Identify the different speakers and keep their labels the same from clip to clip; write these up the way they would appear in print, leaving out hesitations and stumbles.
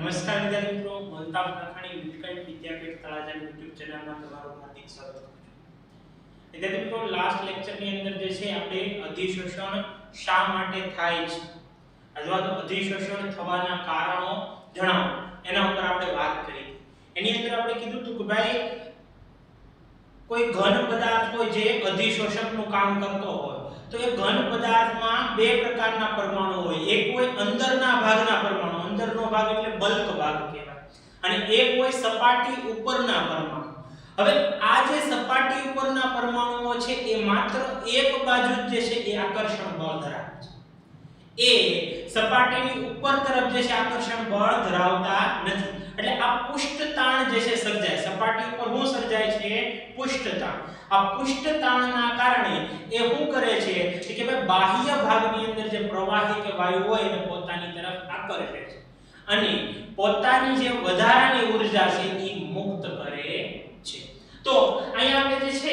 Speaker 1: નમસ્કાર વિદ્યાર્થી મિત્રો, મલતાબ નખાણી વિટકંઠ વિદ્યાપીઠ તળાજા YouTube ચેનલમાં તમારું હાર્દિક સ્વાગત કરું છું। વિદ્યાર્થી મિત્રો, લાસ્ટ લેક્ચરની અંદર જે છે આપણે અધિશોષણ શા માટે થાય છે અથવા તો અધિશોષણ થવાના કારણો જણાવો એના ઉપર આપણે વાત કરી। એની અંદર આપણે કીધું હતું કે ભાઈ કોઈ ઘન પદાર્થ હોય જે અધિશોષકનું કામ કરતો હોય તો એ ઘન પદાર્થમાં બે પ્રકારના પરમાણુ હોય। એક હોય અંદરના ભાગના પરમાણુ, અંદરનો ભાગ એટલે બલ્ક ભાગ કહેવાય, અને એક હોય સપાટી ઉપરના પરમાણુ। હવે આ જે સપાટી ઉપરના પરમાણુઓ છે એ માત્ર એક બાજુ જે છે એ આકર્ષણ બળ ધરાવે છે, એ સપાટીની ઉપર તરફ જે છે આકર્ષણ બળ ધરાવતા નથી। એટલે આ પૃષ્ઠતાણ જે છે સર્જાય, સપાટી ઉપર શું સર્જાય છે? પૃષ્ઠતાણ। આ પૃષ્ઠતાણના કારણે એ શું કરે છે કે ભાઈ બાહ્ય ભાગની અંદર જે પ્રવાહી કે વાયુ હોય એને પોતાની તરફ આકર્ષે છે અને પોતાની જે વધારાની ઊર્જા છે એ મુક્ત કરે છે। તો અહીંયા આપણે જે છે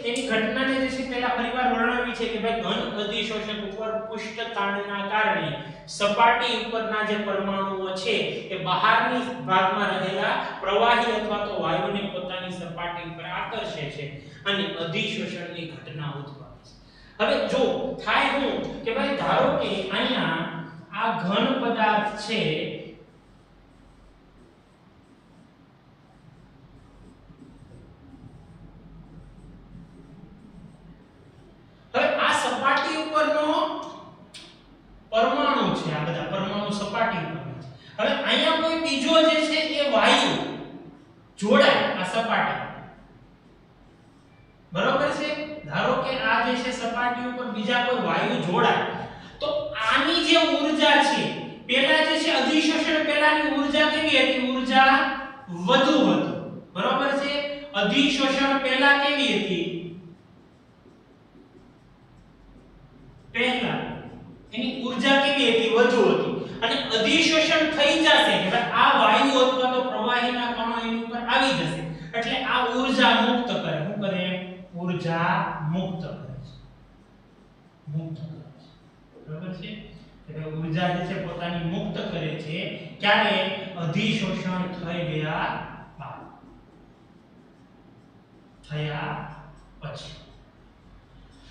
Speaker 1: એની ઘટનાને જે છે પહેલા ફરીવાર વર્ણવી છે કે ભાઈ ઘન અધિશોષક ઉપર પૃષ્ઠતાણના કારણે સપાટી ઉપરના જે પરમાણુઓ છે એ બહારની ભાગમાં રહેલા પ્રવાહી અથવા તો વાયુને પોતાની સપાટી ઉપર આકર્ષે છે અને અધિશોષણની ઘટના ઉદ્ભવે છે। હવે જો થાય હું કે ભાઈ ધારો કે અહીંયા આ ઘન પદાર્થ છે સપાટી ઉપરનો પરમાણુ છે, આ બધા પરમાણુ સપાટી ઉપર છે। હવે અહીંયા કોઈ બીજો જે છે એ વાયુ જોડાય આ સપાટી, બરોબર છે? ધારો કે આ જે છે સપાટી ઉપર બીજા કોઈ વાયુ જોડાય તો આની જે ઊર્જા છે, પહેલા જે છે અધિશોષણ પહેલાની ઊર્જા કેવી હતી? ઊર્જા વધુ હતી, બરોબર છે? અધિશોષણ પહેલા કેવી હતી? પહેલા એની ઊર્જા કેવી હતી? વધુ હતી। અને અધિશોષણ થઈ જશે કે આ વાયુ અથવા તો પ્રવાહીના કણો એની ઉપર આવી જશે એટલે આ ઊર્જા મુક્ત કરે। શું કરે? ઊર્જા મુક્ત કરે છે, મુક્ત કરે છે, બરાબર છે? એટલે ઊર્જા જે છે પોતાની મુક્ત કરે છે ક્યારે? અધિશોષણ થઈ ગયા બાદ, થયા પછી।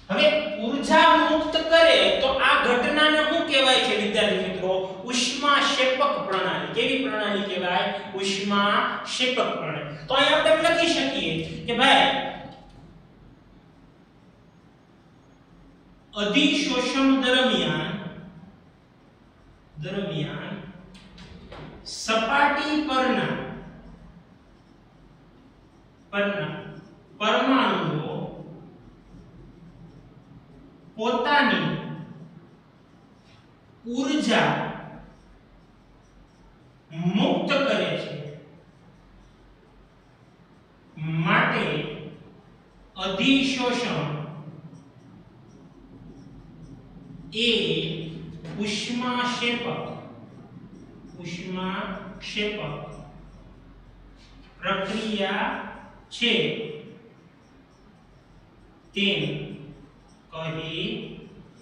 Speaker 1: હવે ઊર્જા મુક્ત કરે તો આ ઘટનાને શું કહેવાય છે વિદ્યાર્થી મિત્રો? ઉષ્માક્ષેપક પ્રણાલી। કેવી પ્રણાલી કહેવાય? ઉષ્માક્ષેપક પ્રણાલી। તો અહીં આપણે લખી શકીએ કે ભાઈ અધિશોષણ દરમિયાન સપાટી પરના પરમાણુઓ પોતાની ઊર્જા મુક્ત કરે છે, માટે અધિશોષણ એ ઉષ્માક્ષેપક પ્રક્રિયા છે તેમ કહી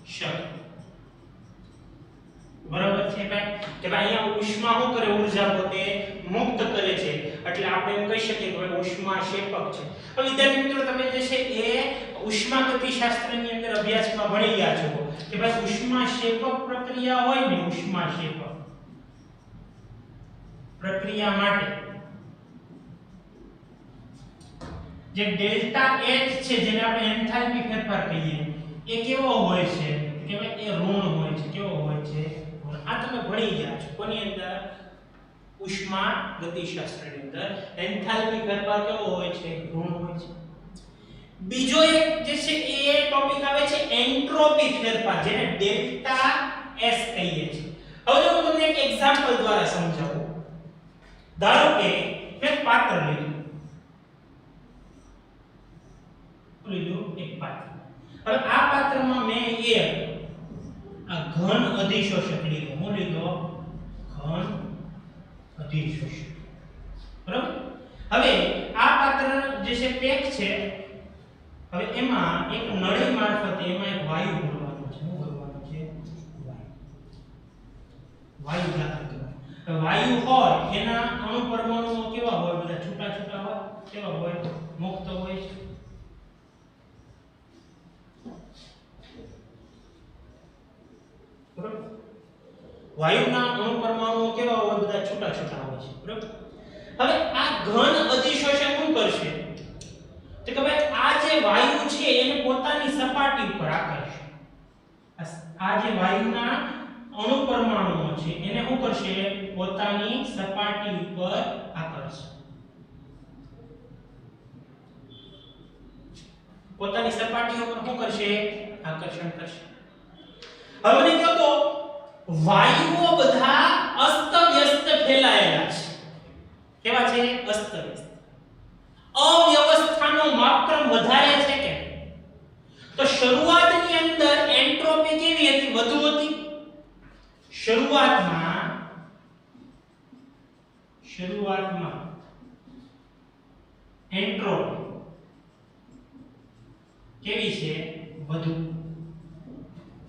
Speaker 1: શકે, બરાબર છે ભાઈ? કે ભાઈ અહીંયા ઉષ્મા શું કરે? ઊર્જા પોતે મુક્ત કરે છે એટલે આપણે એમ કહી શકીએ કે ભાઈ ઉષ્માક્ષેપક છે। તો વિદ્યાર્થી મિત્રો, તમે જે છે એ ઉષ્માગતિશાસ્ત્રની અંદર અભ્યાસમાં ભણી ગયા છો કે ભાઈ ઉષ્માક્ષેપક પ્રક્રિયા હોય ને, ઉષ્માક્ષેપક પ્રક્રિયા માટે જે ડેલ્ટા H છે જેને આપણે એન્થાલ્પી ફેરફાર કહીએ એ કેવો હોય છે? કે ભાઈ એ ઋણ હોય છે। કેવો હોય છે? આ તમે ભણી ગયા છો કોની અંદર? ઉષ્માગતિશાસ્ત્રની અંદર એન્થાલ્પી ફેરફાર કેવો હોય છે? ઋણ હોય છે। બીજો એક જે છે એ ટોપિક આવે છે એન્ટ્રોપી ફેરફાર, જેને ડેલ્ટા S કહીએ છીએ। હવે જો હું તમને એક એક્ઝામ્પલ દ્વારા સમજાવું। ધારો કે મેં પાત્ર લીધું એક પાત્ર। હવે આ પાત્રમાં મેં આ ઘન અધિશોષક લીધો। હું લીધો ઘન અધિશોષક, બરાબર? હવે આ પાત્ર જે છે પેક છે, હવે એમાં એક નળી મારફતે એમાં એક વાયુ ભરવાનો છે। શું ભરવાનો છે? વાયુ દાખલ કરવાનો। તો વાયુ હોય એના અણુ પરમાણુઓ કેવા હોય? બધા છૂટા છૂટા હોય, કેવા હોય? મુક્ત હોય છે. બરાબર? વાયુના અણુ પરમાણુઓ કેવા હોય? બધા છૂટા છૂટા હોય છે. બરાબર? હવે આ ઘન અધિશોષણ શું કરશે? તો કે ભાઈ આ જે વાયુ છે એને પોતાની સપાટી ઉપર આકર્ષશે. આ જે વાયુના અણુ પરમાણુઓ છે એને શું કરશે? પોતાની સપાટી ઉપર આકર્ષશે. પોતાની સપાટી ઉપર શું કરશે? આકર્ષણ કરશે. હવે મને કહો તો વાયુઓ બધા અસ્તવ્યસ્ત ફેલાયેલા છે. કેવા છે? અસ્તવ્યસ્ત. અવ્યવસ્થાનો માપક્રમ વધારે છે કે? તો શરૂઆતની અંદર એન્ટ્રોપી કેવી હતી? વધુ હતી. શરૂઆતમાં એન્ટ્રોપી કેવી છે? વધુ.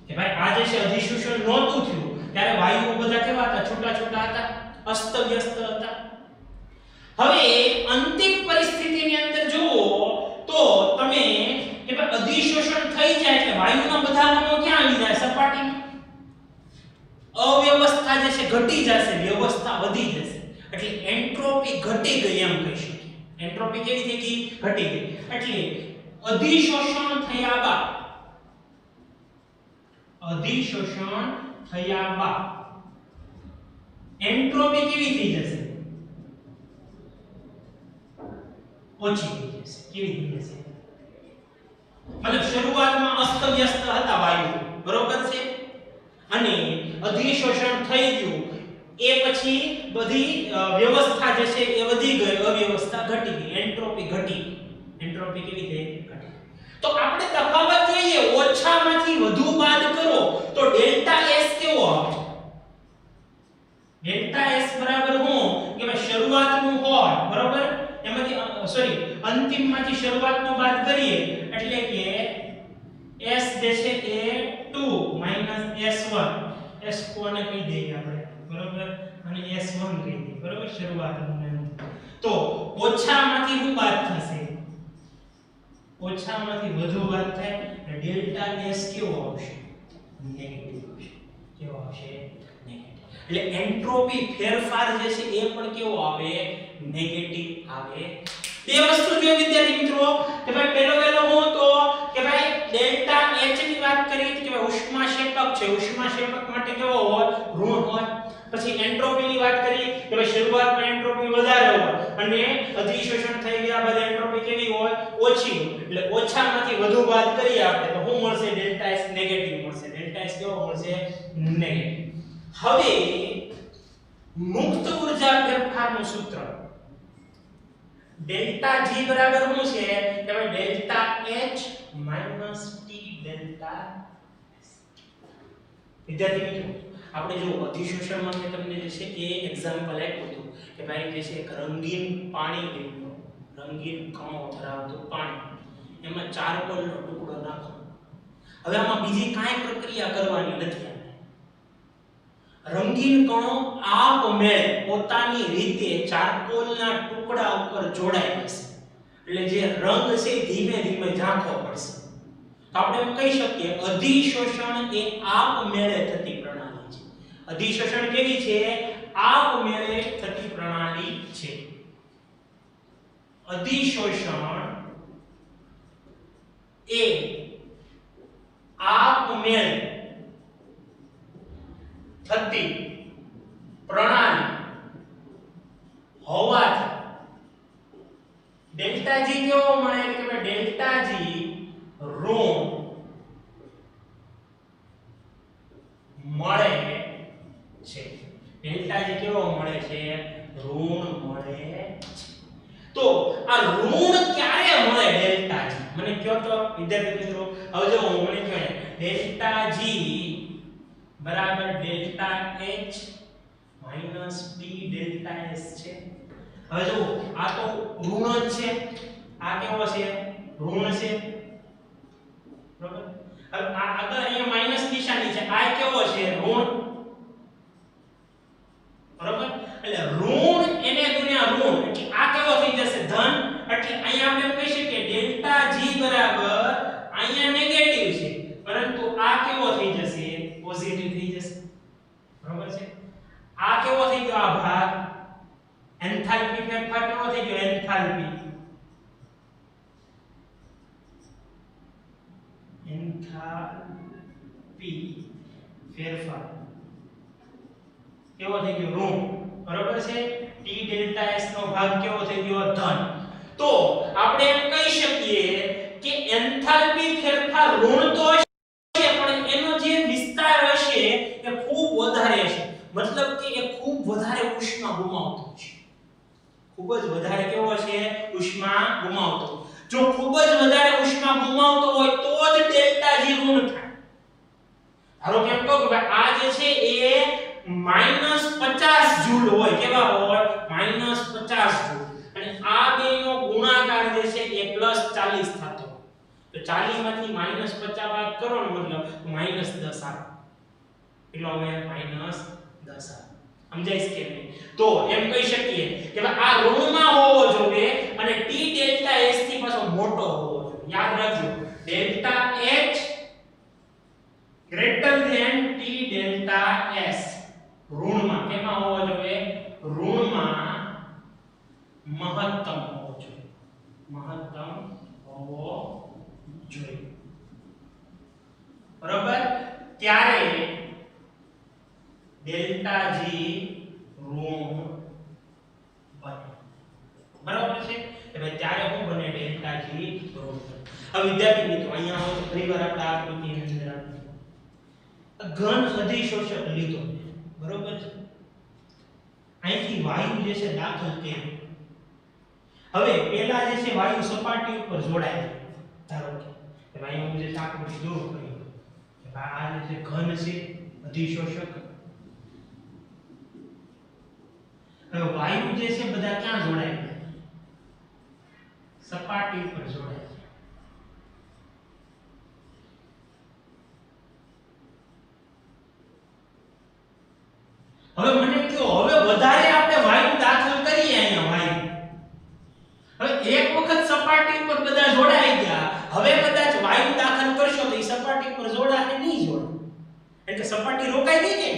Speaker 1: કે ભાઈ આ જે છે અધિશોષણ નહોતું થયું ત્યારે વાયુઓ બધા કેવા હતા? છૂટા છૂટા હતા, અસ્તવ્યસ્ત હતા. હવે અંતિમ પરિસ્થિતિની અંદર જુઓ તો તમે કે ભાઈ અધિશોષણ થઈ જાય એટલે વાયુના બધા અણુઓ ક્યાં આવી જાય? સપાટીમાં. અવ્યવસ્થા જે છે ઘટી જશે, વ્યવસ્થા વધી જશે. એટલે એન્ટ્રોપી ઘટી ગઈ એમ કહી શકીએ. એન્ટ્રોપી કેવી થઈ ગઈ? ઘટી ગઈ. એટલે અધિશોષણ થયા બાદ એન્ટ્રોપી કેવી થઈ જશે? ઓછી થઈ જશે. કેવી થઈ જશે? મતલબ શરૂઆતમાં અસ્તવ્યસ્ત હતા વાયુ, બરોબર છે, અને અધિશોષણ થઈ ગયું એ પછી બધી વ્યવસ્થા જે છે એ વધી ગઈ, અવ્યવસ્થા ઘટી ગઈ, એન્ટ્રોપી ઘટી. એન્ટ્રોપી કેવી થઈ? ઘટી. તો આપણે તફાવત જોઈએ, ઓછામાંથી વધુ બાદ કરો તો ડેલ્ટા એસ કેવો આવે? ડેલ્ટા એસ બરાબર હું કે ભાઈ શરૂઆતનું હોય, બરોબર, એમાંથી અંતિમમાંથી શરૂઆતનું બાદ કરીએ એટલે કે s જે છે એ 2 s1 s2 ને કહી દઈએ આપણે, બરોબર, અને s1 કહી દઈએ, બરોબર, શરૂઆતનું. તો ઓછામાંથી શું બાદ થશે? ઓછામાંથી વધુ બાદ થાય એટલે ડેલ્ટા s કેવો આવશે? નેગેટિવ આવશે. કેવો આવશે? નેગેટિવ. એટલે એન્ટ્રોપી ફેરફાર જે છે એ પણ કેવો આવે? નેગેટિવ આવે. બે વસ્તુ જો વિદ્યાર્થી મિત્રો કે ભાઈ પહેલો હું તો કે ભાઈ ડેલ્ટા h ની વાત કરી કે ભાઈ ઉષ્માક્ષેપક છે, ઉષ્માક્ષેપક માટે કેવો હોય? ઋણ હોય. પછી એન્ટ્રોપી ની વાત કરી કે ભાઈ શરૂઆતમાં એન્ટ્રોપી વધારે હોય અને અધિશોષણ થઈ ગયા બાદ એન્ટ્રોપી કેવી હોય? ઓછી હોય. એટલે ઓછામાંથી વધુ બાદ કરીએ આપણે તો શું મળશે? ડેલ્ટા s નેગેટિવ મળશે. ડેલ્ટા s કેવો મળશે? નેગેટિવ. હવે મુક્ત ઊર્જા ફેરફારનું સૂત્ર ડેલ્ટા g બરાબર શું છે કે ભાઈ delta h minus t delta s. વિદ્યાર્થી મિત્રો આપણે જો અધિશોષણમાં મેં તમને જે છે એ એક્ઝામ્પલ આપ્યું હતું કે ભાઈ જે છે એક રંગીન પાણી લેવું, રંગીન કણો ધરાવતું પાણી, એમાં ચારકોલનો ટુકડો નાખો. હવે આમાં બીજી કાંઈ પ્રક્રિયા કરવાની નથી. રંગીન કણો આપમેળે પોતાની રીતે ચારકોલના ટુકડા ઉપર જોડાઈ જશે. એટલે જે રંગ છે ધીમે ધીમે ઝાંખો પડશે. તો આપણે એમ કહી શકીએ અધિશોષણ એ આપમેળે થતી પ્રણાલી છે. અધિશોષણ કેવી છે? આપમેળે થતી પ્રણાલી છે. અધિશોષણ એ આપમેળે થતી પ્રણાલી હોવાથી ડેલ્ટા g કેવો મળે કે ભાઈ ડેલ્ટા g ઋણ મળે છે. ડેલ્ટા g કેવો મળે છે? ઋણ મળે છે. તો આ ઋણ ક્યારે મળે ડેલ્ટા g? મને કહો તો વિદ્યાર્થી મિત્રો. હવે જો મને કહે ડેલ્ટા g બરાબર delta h minus t delta s છે. હવે જો આ તો ઋણ જ છે, આ કેવો છે? ઋણ છે, બરાબર. હવે આ આગળ અહીંયા માઈનસ નિશાની છે, આ કેવો છે? ઋણ, બરાબર. એન્થાલ્પી ફેરફાર કેવો થઈ ગયો ઋણ બરોબર છે ટી ડેલ્ટા એસ નો ભાગ કેવો થઈ ગયો ધન તો આપણે એમ કહી શકીએ કે એન્થાલ્પી ફેરફાર ઋણ તો હશે પણ એનો જે વિસ્તાર હશે એ ખૂબ વધારે હશે મતલબ કે એ ખૂબ વધારે ઉષ્મા ગુમાવતો છે ખૂબ જ વધારે કેવો છે ઉષ્મા ગુમાવતો જો ખૂબ જ વધારે ઉષ્મા ગુમાવતો હોય તો જ ડેલ્ટા જી ઋણ થાય ધારો કે એમ કહો કે ભાઈ આ જે છે એ -50 જૂલ હોય કેવા હોય -50 જૂલ અને આ બેનો ગુણાકાર જે છે એ +40 થતો તો 40 માંથી -50 બાદ કરો ને મતલબ -10 આવે એટલો હવે -10 આવે સમજાય છે કે નહીં તો એમ કહી શકીએ કે ભાઈ આ ઋણમાં હોવો જોઈએ અને ટી ડેલ્ટા એસ થી પાછો મોટો હોવો જોઈએ યાદ રાખજો delta H greater than T delta S ઋણમાં કેમાં હોવો જોઈએ ઋણમાં મહત્તમ હોવો જોઈએ બરોબર ત્યારે ડેલ્ટા જી ઋણ બને બરાબર છે એટલે ત્યારે શું બને ડેલ્ટા જી ઋણ બને હવે વિદ્યાર્થી મિત્રો અહીંયા આવો તો ફરીવાર આપણે આ આકૃતિની અંદર ઘન અધિશોષક લીધો બરોબર છે અહીંથી વાયુ જે છે દાખલ કર્યો હવે પહેલા જે છે વાયુ સપાટી ઉપર જોડાય ધારો કે વાયુ જે આકૃતિ દૂર કરી કે આ જે છે ઘન છે અધિશોષક હવે વાયુ જે છે બધા ક્યાં જોડાય સપાટી પર જોડાય હવે મને કયો હવે વધારે આપણે વાયુ દાખલ કરીએ અહીંયા વાયુ હવે એક વખત સપાટી પર બધા જોડાઈ ગયા હવે કદાચ વાયુ દાખલ કરશો તો એ સપાટી પર જોડાશે નહીં જોડે એટલે સપાટી રોકાઈ ગઈ કે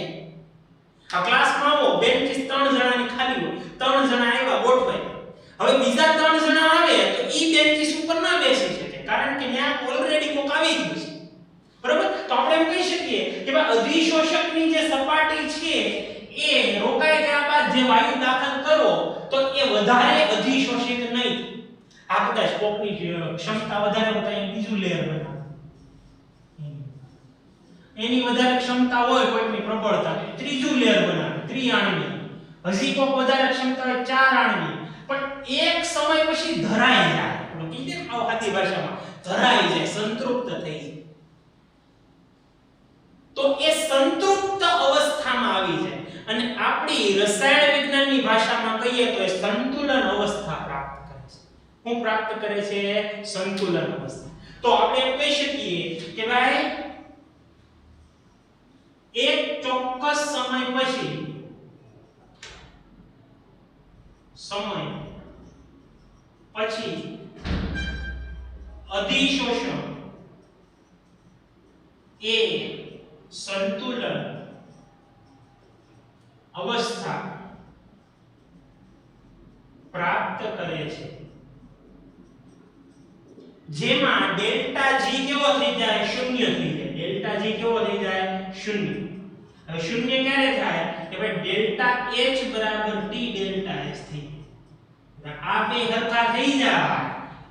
Speaker 1: આ ક્લાસમાં આવો બેન્ચીસ 3 જણાની ખાલી હોય 3 જણા આવ્યા ગોઠવાય હવે બીજા 3 જણા આવે તો ઈ બેન્ચીસ ઉપર ના બેસી શકે કારણ કે ત્યાં ઓલરેડી કોક આવી ગયું છે બરાબર તો આપણે એમ કહી શકીએ કે ભાઈ અધિશોષકની જે સપાટી છે એ રોકાઈ ગયા બાદ જે વાયુ દાખલ કરો તો એ વધારે અધિશોષિત નહીં આ કદાચ કોકની ક્ષમતા વધારે હોય તો બીજું લેયર બનાવે એની વધારે ક્ષમતા હોય કોઈની પ્રબળતા તો ત્રીજું લેયર બનાવે ત્રિઆણ્વીય હજી કોક વધારે ક્ષમતા હોય ચાર આણ્વીય પણ એક સમય પછી ધરાઈ જાય આપણે કહીએ ને આદી ભાષામાં ધરાઈ જાય સંતૃપ્ત થઈ જાય તો એ સંતૃપ્ત અવસ્થામાં આવી જાય અને આપણી રસાયણ વિજ્ઞાનની ભાષામાં કહીએ તો એ સંતુલન અવસ્થા પ્રાપ્ત કરે છે શું પ્રાપ્ત કરે છે સંતુલન અવસ્થા તો આપણે એમ કહી શકીએ કે ભાઈ એક ચોક્કસ સમય પછી અધિશોષણ એ સંતુલન અવસ્થા પ્રાપ્ત કરે છે જેમાં ડેલ્ટા જી કેવો થઈ જાય શૂન્ય થઈ જાય ડેલ્ટા જી કેવો થઈ જાય શૂન્ય હવે શૂન્ય ક્યારે થાય કે ભાઈ ડેલ્ટા એચ બરાબર ટી ડેલ્ટા એસ થઈ આ બે સરખા થઈ જાય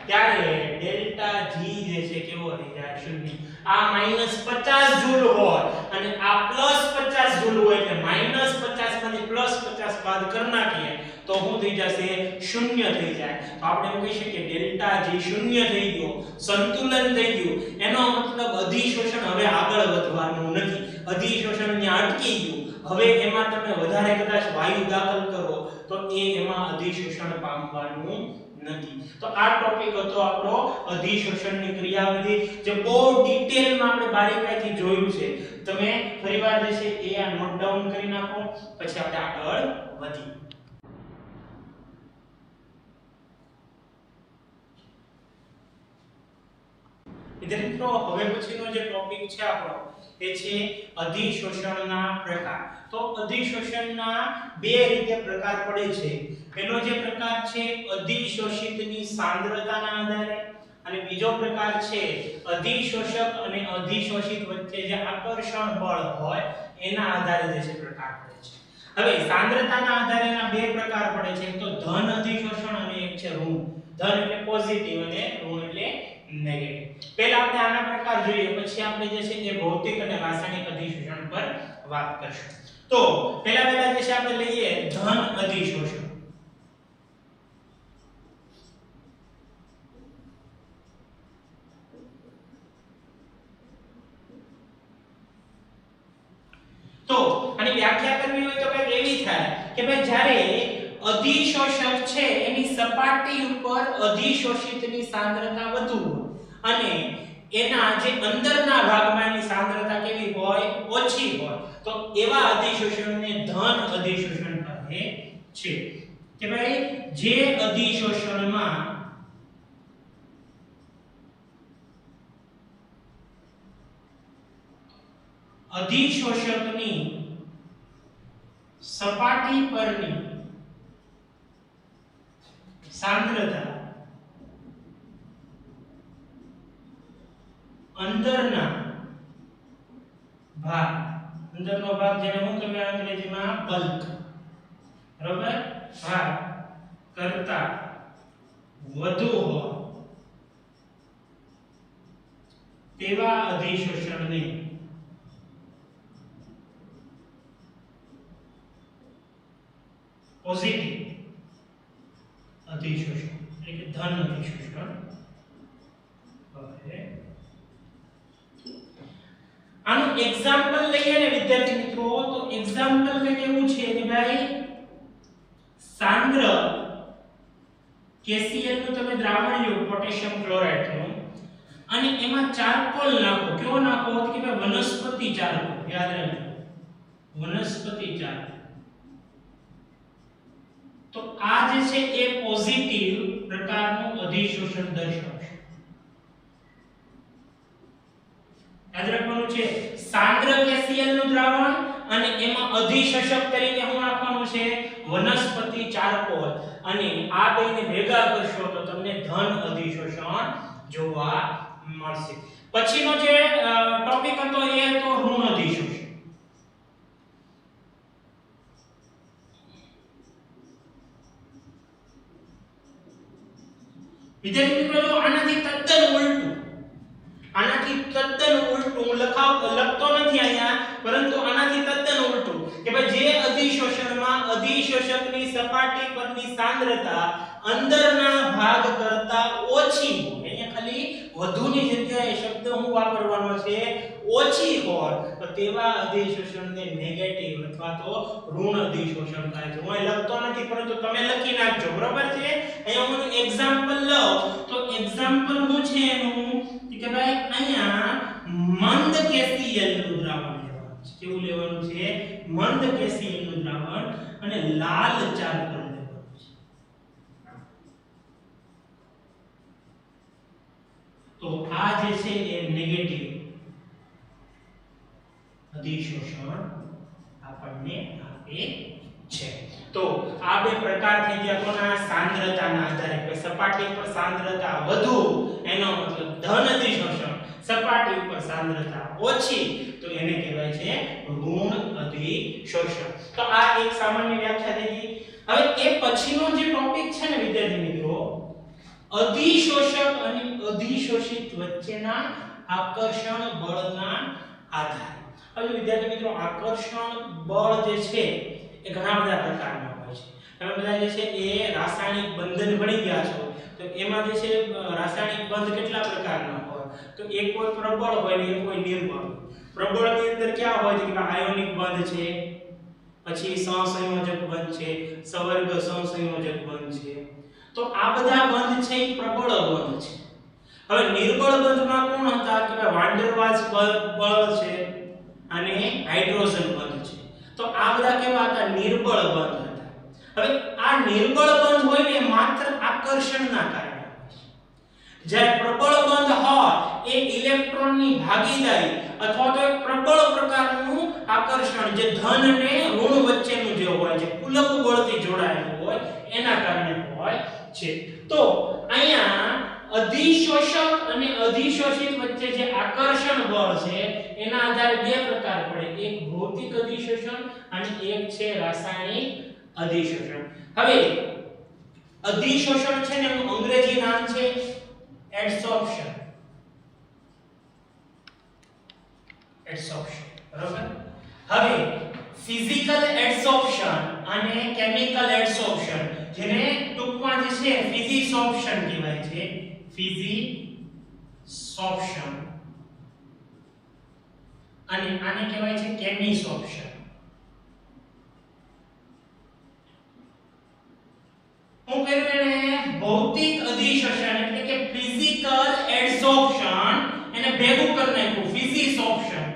Speaker 1: ત્યારે ડેલ્ટા જી જે છે કેવો થઈ જાય શૂન્ય આ -50 જૂલ હોય અને આ +50 જૂલ હોય એટલે -50 માંથી +50 બાદ કરી નાખીએ તો શું થઈ જશે શૂન્ય થઈ જાય તો આપણે એમ કહી શકીએ ડેલ્ટા જી શૂન્ય થઈ ગયો સંતુલન થઈ ગયું એનો મતલબ અધિશોષણ હવે આગળ વધવાનું નથી અધિશોષણ ત્યાં અટકી ગયું હવે એમાં તમે વધારે કદાચ વાયુ દાખલ કરો તો એમાં અધિશોષણ પામવાનું નથી તો આ ટોપિક હતો આપણો અધિશોષણની ક્રિયાવિધિ જે બહુ ડિટેલમાં આપણે બારીકાઈથી જોયું છે તમે ફરીવાર જે છે એ આ નોટ ડાઉન કરી નાખો પછી આપણે આગળ વધીએ મિત્રો હવે પછીનો જે ટોપિક છે આપણો એ છે અધિશોષણના પ્રકાર તો અધિશોષણના બે રીતે પ્રકાર પડે છે પહેલો જે પ્રકાર છે અધિશોષિતની સાંદ્રતાના આધારે અને બીજો પ્રકાર છે અધિશોષક અને અધિશોષિત વચ્ચે જે આકર્ષણ બળ હોય એના આધારે જે છે પ્રકાર પડે છે. હવે સાંદ્રતાના આધારે એના બે પ્રકાર પડે છે, એક તો ધન અધિશોષણ અને એક છે ઋણ. ધન એટલે પોઝિટિવ અને ઋણ એટલે નેગેટિવ. પહેલા આપણે આના પ્રકાર જોઈએ, પછી આપણે જે છે એ ભૌતિક અને રાસાયણિક અધિશોષણ પર વાત કરશું. તો પહેલા જે છે આપણે લઈએ ધન અધિશોષણ. તો આની વ્યાખ્યા કરવી હોય તો કંઈક એવી થાય કે ભાઈ જ્યારે અધિશોષક છે એની સપાટી ઉપર અધિશોષિતની સાંદ્રતા વધુ હોય અને એના જે અંદરના ભાગમાં એની સાંદ્રતા કેવી હોય, ઓછી હોય, તો એવા અધિશોષણને ધન અધિશોષણ કહે છે. કે ભાઈ જે અધિશોષણમાં અધિશોષકની સપાટી પરની સાંદ્રતા અંદરનો ભાગ જેને હું કહેવાય અંગ્રેજીમાં બલ્ક, બરાબર, ભાગ કરતા વધુ હોય તેવા અધિશોષણને પોઝિટિવ અધિશોષણ એટલે કે ધન અધિશોષણ કહે. આનું એક્ઝામ્પલ લઈએ ને વિદ્યાર્થી મિત્રો, તો એક્ઝામ્પલ કંઈક એવું છે કે ભાઈ સાંદ્ર KCl નું તમે દ્રાવણ લો, પોટેશિયમ ક્લોરાઇડ નું, અને એમાં ચારકોલ નાખો. કેવો નાખો કે ભાઈ વનસ્પતિ ચારકોલ, યાદ રાખજો વનસ્પતિ ચારકોલ. તો આ જે છે એ પોઝિટિવ પ્રકારનું અધિશોષણ દર્શાવશે. યાદ રાખવાનું છે સાંદ્ર KCl નું દ્રાવણ અને એમાં અધિશોષક તરીકે શું નાખવાનું છે, વનસ્પતિ ચારકોલ, અને આ બેને ભેગા કરશો તો તમને ધન અધિશોષણ જોવા મળશે. પછીનો જે ટોપિક હતો એ હતો ઋણ અધિશોષણ. વિદ્યાર્થી મિત્રો આનાથી તદ્દન ઉલટું હું લખતો નથી અહીંયા, પરંતુ આનાથી તદ્દન ઉલટું કે ભાઈ જે અધિશોષણમાં અધિશોષકની સપાટી પરની સાંદ્રતા અંદરના ભાગ કરતા ઓછી હોય, અહીંયા ખાલી વધુની જગ્યાએ શબ્દ હું વાપરવાનો છે ઓછી હોય, તો તેવા અધિશોષણને નેગેટિવ અથવા તો ઋણ અધિશોષણ કહે છે. હું લખતો નથી પરંતુ તમે લખી નાખજો, બરાબર છે. અહીંયા હું એક્ઝામ્પલ લઉં તો એક્ઝામ્પલ શું છે એનું કે ભાઈ અહીંયા મંદ KCl નું દ્રાવણ લેવાનું છે. કેવું લેવાનું છે? મંદ KCl નું દ્રાવણ અને લાલ ચારકોલ લેવાનું છે. તો આ જે છે એ નેગેટિવ અધિશોષણ આપણને આપે છે. તો આ બે પ્રકાર થઈ ગયા કોના? સાંદ્રતાના આધારે. કે સપાટી પર સાંદ્રતા વધુ એનો મતલબ ધન અધિશોષણ, સપાટી ઉપર સાંદ્રતા ઓછી તો એને કહેવાય છે ઋણ અધિશોષણ. તો આ એક સામાન્ય વ્યાખ્યા થઈ ગઈ. હવે એ પછીનો જે ટોપિક છે ને વિદ્યાર્થી મિત્રો, અધિશોષક અને અધિશોષિત વચ્ચેના આકર્ષણ બળના આધારે. હવે વિદ્યાર્થી મિત્રો આકર્ષણ બળ જે છે એ ઘણા બધા પ્રકારના હોય છે. તમે બધા જે છે એ રાસાયણિક બંધન ભણી ગયા છો, તો એમાં જે છે રાસાયણિક બંધ કેટલા પ્રકારના હોય, તો એક કોઈ પ્રબળ હોય ને એક કોઈ નિર્બળ. પ્રબળની અંદર ક્યાં હોય છે કે આયોનિક બંધ છે, પછી સહસંયોજક બંધ છે, સવર્ગ સહસંયોજક બંધ છે. તો આ બધા બંધ છે એ પ્રબળ બંધ છે. હવે નિર્બળ બંધમાં કોણ હતા કે વાન ડર વાલ્સ બળ છે અને હાઇડ્રોજન બંધ છે. તો આ બધા કેવા હતા? નિર્બળ બંધ હતા. હવે આ નિર્બળ બંધ હોય ને માત્ર આકર્ષણના કારણે હોય છે. જ્યારે પ્રબળ બંધ હોય એ ઇલેક્ટ્રોનની ભાગીદારી અથવા તો એક પ્રબળ પ્રકારનું આકર્ષણ જે ધન અને ઋણ વચ્ચેનું જે હોય છે, કુલક બળથી જોડાયેલું હોય એના કારણે હોય છે. તો અહીંયા અધિશોષક અને અધિશોષિત વચ્ચે જે આકર્ષણ બળ છે એના આધારે બે પ્રકાર પડે, એક ભૌતિક અધિશોષણ અને એક છે રાસાયણિક અધિશોષણ. હવે અધિશોષણ છે ને એનું અંગ્રેજી નામ છે એડસોર્પ્શન. એડસોર્પ્શન બરાબર. હવે ફિઝિકલ એડસોર્પ્શન અને કેમિકલ એડસોર્પ્શન, જેને ટૂંકમાં જે છે ફિઝિસોર્પ્શન કહેવાય છે, ફિઝિસોર્પ્શન, અને આને કહેવાય છે કેમિસોર્પ્શન. હું કહ્યું એને ભૌતિક અધિશોષણ એટલે કે ફિઝિકલ એડસોર્પ્શન એને ભેગું કરી નાખ્યું ફિઝિસોર્પ્શન,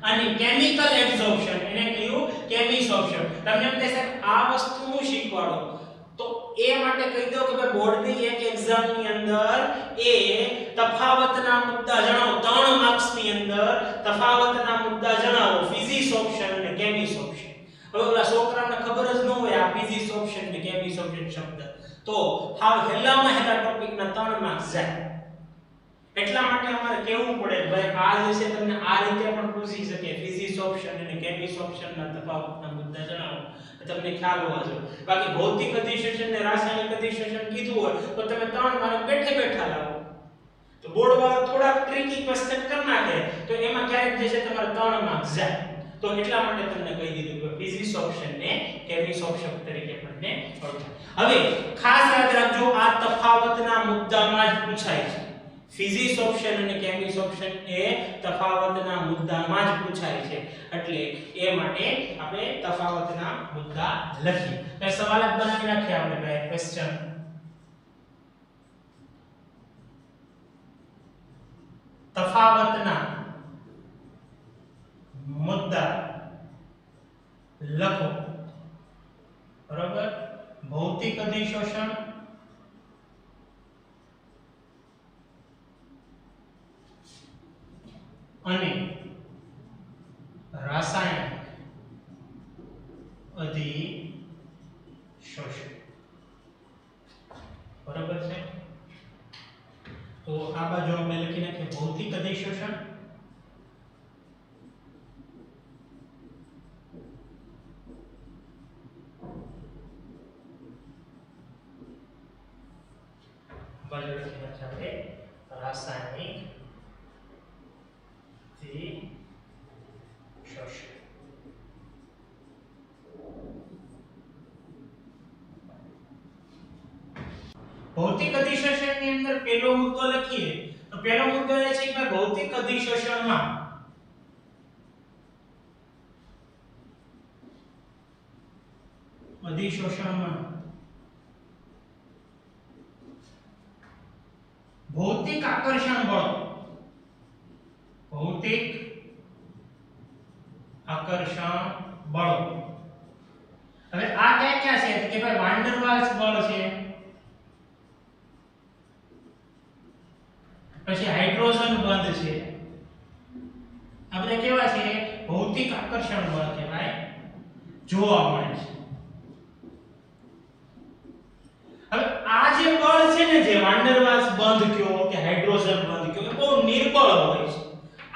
Speaker 1: અને કેમિકલ એડસોર્પ્શન એને કહ્યું કેમિસોર્પ્શન. તમને એમ થશે આ વસ્તુ હું શીખવાડો, તો એ માટે કહી દો કે ભાઈ બોર્ડની એક એક્ઝામની અંદર એ તફાવતના મુદ્દા જણાવો, 3 માર્ક્સની અંદર તફાવતના મુદ્દા જણાવો, ફિઝિસોર્પ્શન અને કેમિસોર્પ્શન. હવે ઓલા છોકરાને ખબર જ ન હોય આ ફિઝિસોર્પ્શન ને કેમિસોર્પ્શન શબ્દ, તો હાવ હેલામાં હેલા ટોપિકના 3 માર્ક્સ જાય. એટલા માટે અમારે કહેવું પડે ભાઈ આ જે છે તમને આ રીતે પણ પૂછી શકે, ફિઝિસોર્પ્શન અને કેમિસોર્પ્શનના તફાવતના મુદ્દા જણાવો, તમને ખ્યાલ હોવા જોઈએ. બાકી ભૌતિક અધિશોષણ ને રાસાયણિક અધિશોષણ કીધું હોય તો તમે 3 માર્ક બેઠે બેઠા લાવો. તો બોર્ડ વાળો થોડા ટ્રિકી ક્વેશ્ચન કરી નાખે તો એમાં ક્યારેક જે છે તમારે 3 માર્ક્સ જાય. તો એટલા માટે તમને કહી દીધું કે ફિઝિસોર્પ્શન ને કેમિસોર્પ્શન તરીકે પણ ઓળખાય. હવે ખાસ યાદ રાખજો આ તફાવતના મુદ્દામાં જ પૂછાય છે. ફિઝિસોર્પ્શન અને કેમિસોર્પ્શન એ તફાવતના મુદ્દામાં જ પૂછાય છે, એટલે એ માટે આપણે તફાવતના મુદ્દા લખીએ. તો સવાલ જ બનાવી નાખીએ આપણે ભાઈ ક્વેશ્ચન. તફાવતના મુદ્દા લખો. બરાબર. ભૌતિક અધિશોષણ અને રાસાયણિક અધિશોષણ. બરાબર છે. તો આ બાજુ આપણે લખી નાખીએ ભૌતિક અધિશોષણ બાજુ લખી નાખીએ આપણે રાસાયણિક અધિશોષણ. ભૌતિક અધિશોષણની અંદર પહેલો મુદ્દો લખીએ તો પહેલો મુદ્દો એ છે કે ભૌતિક અધિશોષણમાં ભૌતિક આકર્ષણ બળ, ભૌતિક આકર્ષણ બળ. હવે આ ક્યાં ક્યાં છે કે ભાઈ વાન ડર વાલ્સ બળ છે, પછી હાઇડ્રોજન બંધ છે, આ બધા કેવા છે ભૌતિક આકર્ષણ બળ કહેવાય, જોવા મળે છે. હવે આ જે બળ છે ને જે વાન ડર વાલ્સ બંધ કયો કે હાઇડ્રોજન બંધ કયો એ બહુ નિર્બળ હોય છે,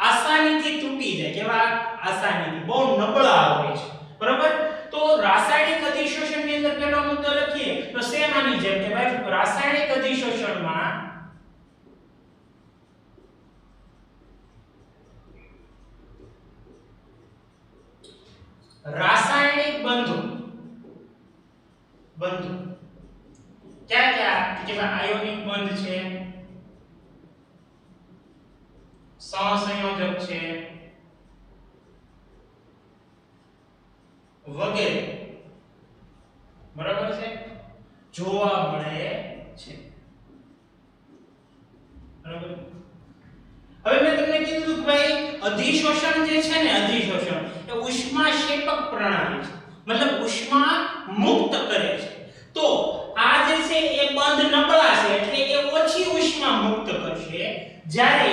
Speaker 1: આસાનીથી તૂટી જાય. કેવા? આસાનીથી, બહુ નબળા હોય છે. બરાબર. તો રાસાયણિક અધિશોષણની અંદર પહેલો મુદ્દો લખીએ તો સેમ આની જેમ કે ભાઈ રાસાયણિક અધિશોષણમાં રાસાયણિક બંધો ક્યાં ક્યાં કે ભાઈ આયોનિક બંધ છે, સહસંયોજક છે વગેરે. બરાબર છે, જોવા મળે છે. બરાબર. હવે મેં તમને કીધું કે ભાઈ અધિશોષણ જે છે ને અધિશોષણ એ ઉષ્માક્ષેપક પ્રણાલી છે, મતલબ ઉષ્મા મુક્ત કરે છે. તો આ જે છે એ બંધ નબળા છે એટલે એ ઓછી ઉષ્મા મુક્ત કરશે, જ્યારે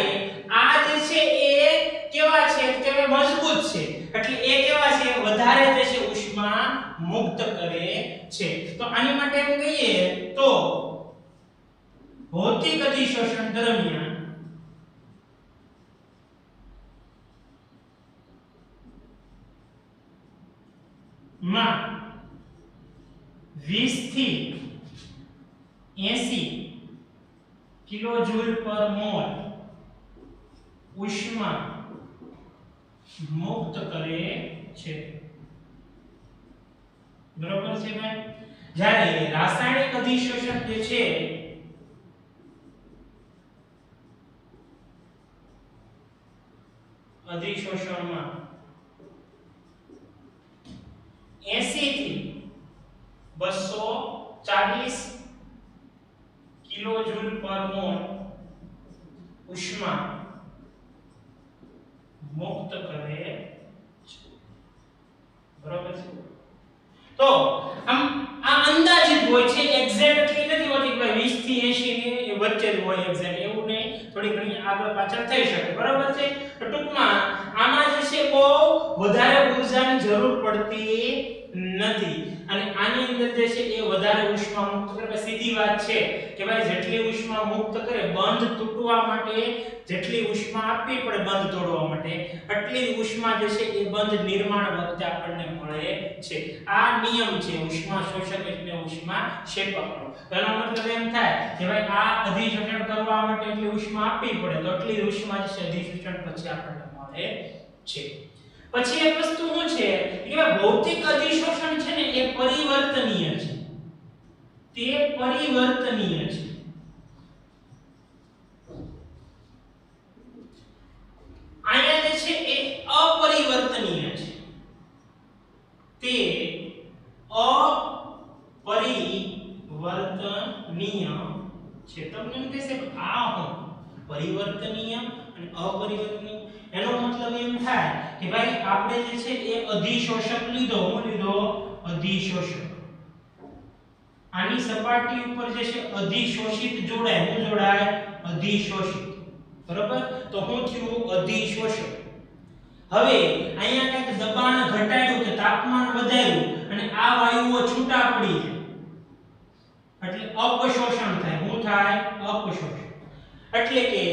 Speaker 1: આ જે છે એ કેવા છે કે મજબૂત છે એટલે એ કેવા છે વધારે જે છે ઉષ્મા મુક્ત કરે છે. તો આની માટે એમ કહીએ તો ભૌતિક અધિશોષણ દરમિયાન માં 20 થી 80 કિલોજૂલ પર મોલ ઉષ્મા મુક્ત કરે છે। બરોબર છે ભાઈ। જ્યારે રાસાયણિક અધિશોષણ જે છે અધિશોષણમાં 80 થી 240 કિલોજૂલ પર મોલ ઉષ્મા મુક્ત કરે છે। બરોબર છે। તો આમ આ અંદાજિત હોય છે, એક્ઝેક્ટલી નથી હોતી કે ભાઈ 20 થી 80 ની વચ્ચે જ હોય એક્ઝેક્ટ, એવું નહીં, થોડી ઘણી આગળ પાછળ થઈ શકે। બરોબર છે। તો ટૂંકમાં આમાં જે છે બહુ વધારે ઊર્જાની જરૂર પડતી નથી અને આની અંદર જે છે એ વધારે ઉષ્મા મુક્ત કરે। સીધી વાત છે કે ભાઈ જેટલી ઉષ્મા મુક્ત કરે બંધ તૂટવા માટે, જેટલી ઉષ્મા આપવી પડે બંધ તોડવા માટે, એટલી જ ઉષ્મા જે છે એ બંધ નિર્માણ વખતે આપણને મળે છે। આ નિયમ છે ઉષ્મા શોષક એટલે ઉષ્મા ક્ષેપકનો। એનો મતલબ એમ થાય કે ભાઈ આ અધિશોષણ કરવા માટે એટલી ઉષ્મા આપવી પડે તો એટલી ઉષ્મા જે છે અધિશોષણ પછી આપણને મળે છે। પછી એક વસ્તુ શું છે કે ભૌતિક અધિશોષણ છે ને એ પરિવર્તનીય છે, તે પરિવર્તનીય છે। આયા જે છે એ અપરિવર્તનીય છે, તે અપરિવર્તનીય છે। તમને એમ કહેશે આ હું પરિવર્તનીય અને અપરિવર્તનીય, એનો મતલબ એમ થાય કે ભાઈ આપણે જે છે એ અધિશોષક લીધો, હું લીધો અધિશોષક, આની સપાટી ઉપર જે છે અધિશોષિત જોડાય, હું જોડાય અધિશોષિત। બરોબર, તો હું થયું અધિશોષક। હવે અહીંયા કંઈક દબાણ ઘટાડ્યું કે તાપમાન વધાર્યું અને આ વાયુઓ છૂટા પડી જાય એટલે અપશોષણ થાય, શું થાય? અપશોષણ। એટલે કે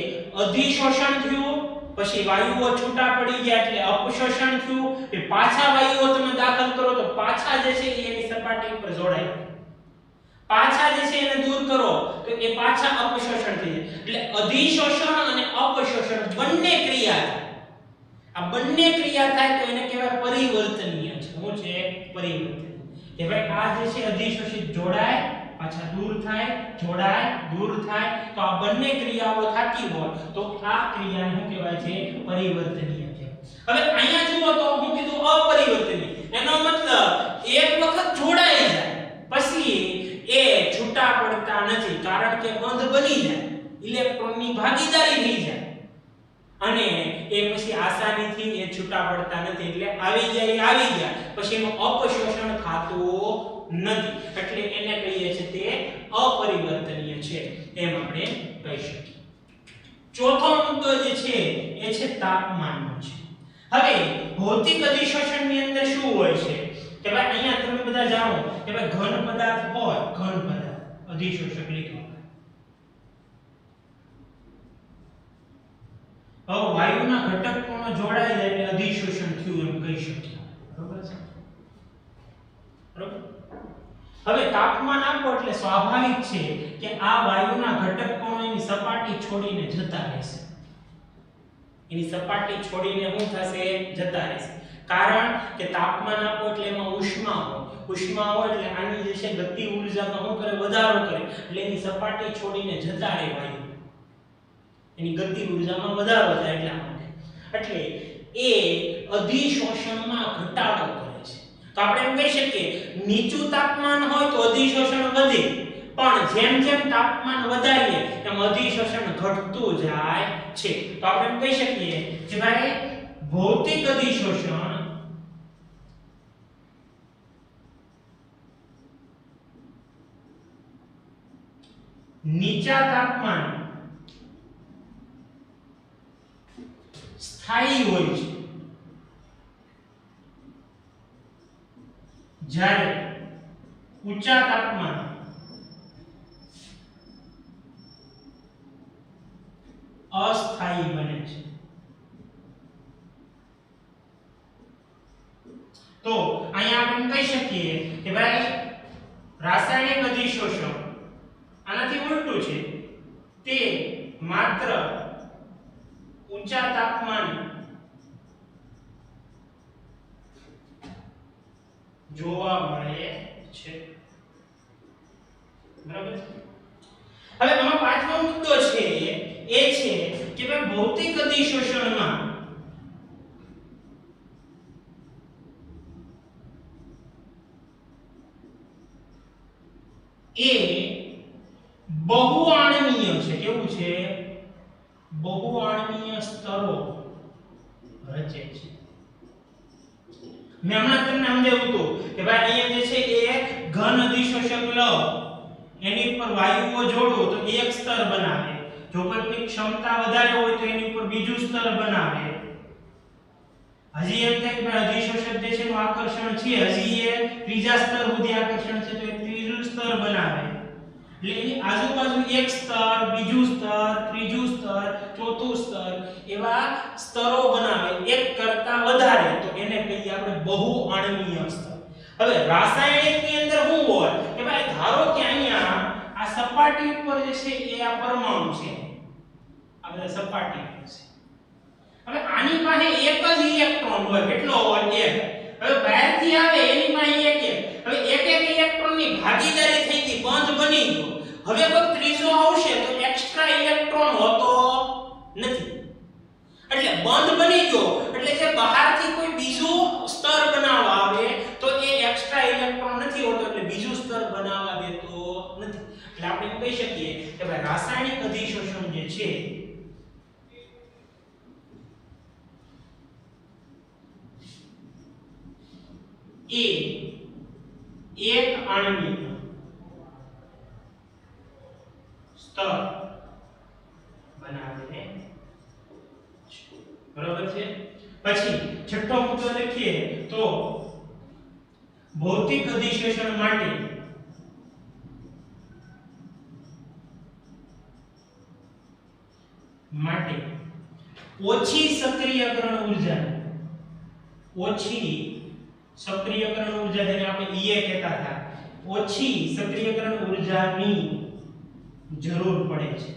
Speaker 1: અધિશોષણ થયું, પછી વાયુઓ છૂટા પડી ગયા એટલે અપશોષણ થયું, એ પાછા વાયુઓ તમે દાખલ કરો તો પાછા જે છે એની સપાટી ઉપર જોડાય, પાછા જે છે એને દૂર કરો તો એ પાછા અપશોષણ થઈ જાય। એટલે અધિશોષણ અને અપશોષણ બંને ક્રિયા થાય। આ બંને ક્રિયા થાય તો એને કહેવાય પરિવર્તનીય છે। શું છે? પરિવર્તનીય। કે ભાઈ આ જે છે અધિશોષિત જોડાય, પાછા દૂર થાય, જોડાય, દૂર થાય, તો આ બંને ક્રિયાઓ થતી હોય તો આ ક્રિયાને શું કહેવાય છે? પરિવર્તનીય છે। હવે અહીંયા જુઓ તો હું કીધું અપરિવર્તનીય, એનો મતલબ એક વખત જોડાઈ જાય પછી એ છૂટા પડતા નથી, કારણ કે બંધ બની જાય, ઇલેક્ટ્રોનની ભાગીદારી થઈ જાય અને એ પછી આસાનીથી એ છૂટા પડતા નથી, એટલે આવી ગયા પછી એનું અપશોષણ થતું નથી, એટલે એને કહીએ છીએ તે અપરિવર્તનીય છે એમ આપણે કહી શકીએ। ચોથો મુદ્દો જે છે એ છે તાપમાનનો છે। હવે ભૌતિક અધિશોષણની અંદર શું હોય છે કે ભાઈ અહીંયા તમે બધા જાણો કે ભાઈ ઘન પદાર્થ હોય, ઘન પદાર્થ અધિશોષક લીધો, હવે વાયુના ઘટક કોણ જોડાઈ જાય એટલે અધિશોષણ થયું એમ કહી શકીએ। બરોબર છે? બરોબર। હવે તાપમાન આપો એટલે સ્વાભાવિક છે કે આ વાયુના ઘટક કોણ એની સપાટી છોડીને જતા રહેશે, એની સપાટી છોડીને શું થશે? જતા રહેશે, કારણ કે તાપમાન આપો એટલે એમાં ઉષ્મા હોય, ઉષ્મા હોય એટલે આની જે છે ગતિ ઊર્જામાં શું કરે? વધારો કરે, એટલે એની સપાટી છોડીને જતા રહે વાયુ, એની ગતિ ઊર્જામાં વધારો થાય એટલા માટે, એટલે એ અધિશોષણમાં ઘટાડો કરે છે। તો આપણે એમ કહી શકીએ નીચું તાપમાન હોય તો અધિશોષણ વધે, પણ જેમ જેમ તાપમાન વધારીએ તેમ અધિશોષણ ઘટતું જાય છે। તો આપણે એમ કહી શકીએ કે ભાઈ ભૌતિક અધિશોષણ નીચા તાપમાન સ્થાયી હોય છે, જ્યારે ઊંચા તાપમાન અસ્થાયી બને છે। તો અહીંયા આપણે કહી શકીએ કે ભાઈ રાસાયણિક અધિશોષણ આનાથી ઉલટું છે, તે માત્ર ઊંચા તાપમાને જોવા મળે છે। બરાબર। હવે આમાં પાંચમો મુદ્દો છે એ છે કે ભાઈ ભૌતિક અધિશોષણમાં એ બહુઆણવીય છે। કેવું છે? બહુઆણવીય સ્તરો રચે છે। મેં હમણાં તમને સમજાવ્યું હતું કે ભાઈ અહીંયા જે છે એ ઘન અધિશોષક લો, એની ઉપર વાયુઓ જોડો તો એક સ્તર બનાવે, જો કોઈની ક્ષમતા વધારે હોય તો એની ઉપર બીજું સ્તર બનાવે। હજી એમ થાય કે ભાઈ અધિશોષક જે છે એનું આકર્ષણ છે, હજી એ ત્રીજા સ્તર સુધી આકર્ષણ છે તો એ ત્રીજું સ્તર બનાવે। એટલે એની આજુબાજુ એક સ્તર, બીજું સ્તર, ત્રીજું સ્તર, ચોથું સ્તર એવા સ્તરો બનાવે, એક કરતા વધારે, તો એને કહીએ આપણે બહુઆણવીય સ્તર। હવે રાસાયણિકની અંદર શું હોય કે ભાઈ ધારો કે અહીંયા આ સપાટી ઉપર જે છે એ આ પરમાણુ છે, આ બધા સપાટી પર છે। હવે આની પાસે એક જ ઇલેક્ટ્રોન હોય, કેટલો હોય? એક। હવે બહારથી આવે એની પાસે એક એક, હવે એક એક ઇલેક્ટ્રોનની ભાગીદારી થઈ ગઈ, બંધ બની ગયો। હવે કોઈ ત્રીજો આવશે તો એક્સ્ટ્રા ઇલેક્ટ્રોન હોતો નથી, એટલે બંધ બની ગયો, એટલે જે બહારથી કોઈ બીજું સ્તર બનાવવા આવે તો એ એક્સ્ટ્રા ઇલેક્ટ્રોન નથી હોતો, એટલે બીજું સ્તર બનાવવા દેતો નથી। એટલે આપણે એમ કહી શકીએ કે ભાઈ રાસાયણિક અધિશોષણ જે છે એ એક આણ્વિક સ્તર બનાવે છે। બરાબર છે। પછી છઠ્ઠો મુદ્દો લખીએ તો ભૌતિક અધિશોષણ માટે ઓછી સક્રિયકરણ ઉર્જા, ઓછી સક્રિયકરણ ઉર્જા જેને આપણે ઈએ કહેતા હતા, ઓછી સક્રિયકરણ ઉર્જાની જરૂર પડે છે।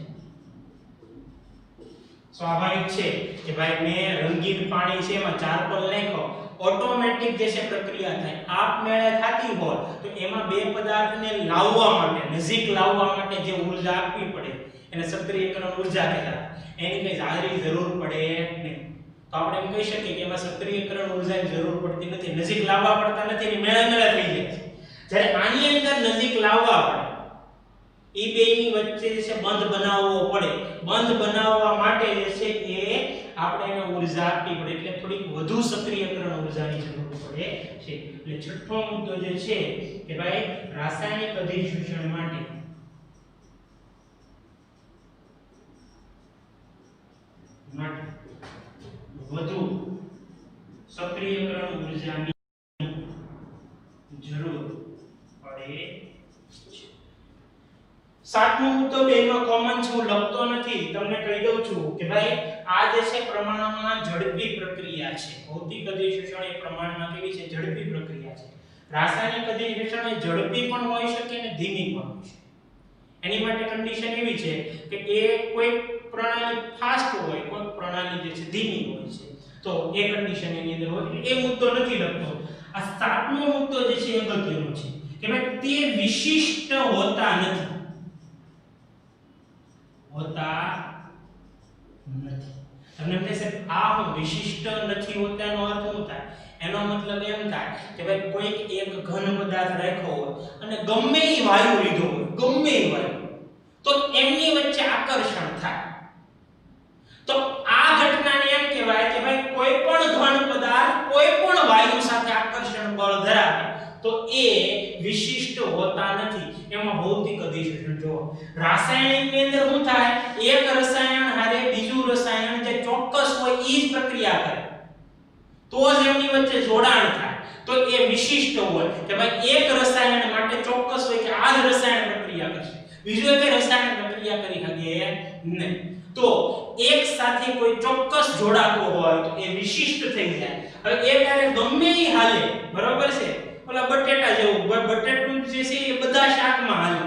Speaker 1: સ્વાભાવિક છે કે ભાઈ મેં રંગીન પાણી છે એમાં ચારકોલ નાખ્યો, ઓટોમેટિક જે છે પ્રક્રિયા થાય, આપમેળે થતી હોય તો એમાં બે પદાર્થને લાવવા માટે, નજીક લાવવા માટે જે ઉર્જા આપવી પડે એને સક્રિયકરણ ઉર્જા કહેવાય। એની કઈ હાજરી જરૂર પડે નહીં, તો આપણે એમ કહી શકીએ કે એમાં સક્રિયકરણ ઉર્જાની જરૂર પડતી નથી, નજીક લાવવા પડતા નથી, એની મેળે મેળે થઈ જાય છે। જ્યારે આની અંદર નજીક લાવવા પડે, ઈ બેની વચ્ચે જે છે બંધ બનાવવો પડે, બંધ બનાવવા માટે જે છે એ આપણે એને ઉર્જા આપવી પડે, એટલે થોડીક વધુ સક્રિયકરણ ઉર્જાની જરૂર પડે છે। એટલે છઠ્ઠો મુદ્દો જે છે કે ભાઈ રાસાયણિક અધિશોષણ માટે વધુ સક્રિયકરણ ઉર્જાની જરૂર પડે છે। સાતમો મુદ્દો બેમાં કોમન છે, હું લખતો નથી, તમને કહી દઉં છું કે ભાઈ આ જે છે પ્રમાણમાં ઝડપી પ્રક્રિયા છે। ભૌતિક અધિશોષણ એ પ્રમાણમાં કેવી છે? ઝડપી પ્રક્રિયા છે। રાસાયણિક અધિશોષણ એ ઝડપી પણ હોઈ શકે અને ધીમી પણ હોઈ શકે। એની માટે કન્ડિશન એવી છે કે એ કોઈ પ્રણાલી ફાસ્ટ હોય, કોઈ પ્રણાલી જે છે ધીમી હોય છે, તો એ કન્ડિશન એની અંદર હોય, એટલે એ મુદ્દો નથી લખતો। આ સાતમો મુદ્દો જે છે એ અગત્યનો છે કે ભાઈ તે વિશિષ્ટ હોતા નથી, હોતા નથી। તમને એમ થશે આ વિશિષ્ટ નથી હોતા નો અર્થ શું થાય? એનો મતલબ એમ થાય કે ભાઈ કોઈક એક ઘન પદાર્થ રાખ્યો હોય અને ગમે એ વાયુ લીધો હોય, ગમે એ વાયુ, તો એમની વચ્ચે આકર્ષણ થાય, તો આ ઘટનાને એમ કહેવાય કે ભાઈ કોઈ પણ ઘન પદાર્થ કોઈ પણ વાયુ સાથે આકર્ષણ બળ ધરાવે તો એ વિશિષ્ટ હોતા નથી। એમાં ભૌતિક અધિશોષણ જો રાસાયણિકની અંદર શું થાય? એક રસાયણ હારે બીજું રસાયણ જે ચોક્કસ હોય એ જ પ્રક્રિયા કરે તો જ એમની વચ્ચે જોડાણ થાય, તો એ વિશિષ્ટ હોય કે ભાઈ એક રસાયણ માટે ચોક્કસ હોય કે આ જ રસાયણ પ્રક્રિયા કરશે, બીજું એક રસાયણ પ્રક્રિયા કરી શકે નહીં। તો એક સાથે કોઈ ચોક્કસ જોડાકો હોય તો એ વિશિષ્ટ થઈ જાય. હવે એ ક્યારે ગમે ઈ હાલે, બરોબર છે. ઓલા બટેટા જેવું, બટેટું જે છે એ બધા શાકમાં હાલે,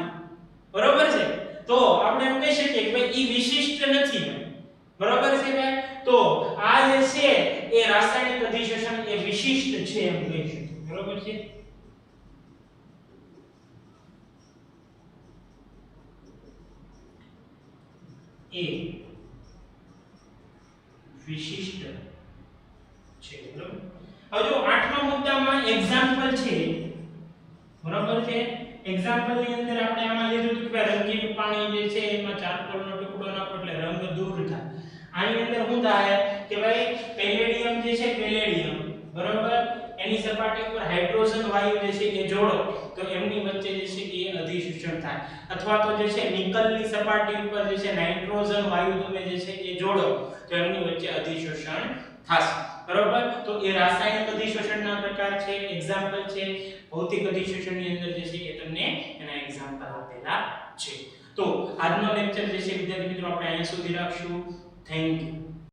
Speaker 1: બરોબર છે. તો આપણે એમ કહી શકીએ કે ભાઈ ઈ વિશિષ્ટ નથી, બરોબર છે ભાઈ. તો આ જે છે એ રાસાયણિક અધિશોષણ એ વિશિષ્ટ છે એમ કહી શકીએ, બરોબર છે. એ વિશિષ્ટ છે, બરોબર. હવે જો 8મા મુદ્દામાં એક્ઝામ્પલ છે, બરોબર છે. એક્ઝામ્પલ ની અંદર આપણે આમાં લીધું કે રંગીન પાણી જે છે એમાં ચારકોલનો ટુકડો નાખો એટલે રંગ દૂર થાય. આની અંદર શું થાય કે ભાઈ પેલેડિયમ જે છે, પેલેડિયમ, બરોબર, એની સપાટી ઉપર હાઇડ્રોજન વાયુ જે છે એ જોડો તો એમની વચ્ચે જે છે એ અધિશોષણ થાય. અથવા તો જે છે નિકલની સપાટી ઉપર જે છે નાઇટ્રોજન વાયુ તમે જે છે એ જોડો તો એમની વચ્ચે અધિશોષણ થશે, બરોબર. તો એ રાસાયણિક અધિશોષણના પ્રકાર છે, એક્ઝામ્પલ છે. ભૌતિક અધિશોષણની અંદર જે છે એ તમને એના એક્ઝામ્પલ આપેલા છે. તો આજનો લેક્ચર જે છે વિદ્યાર્થી મિત્રો આપણે અહીં સુધી રાખશું. Thank you.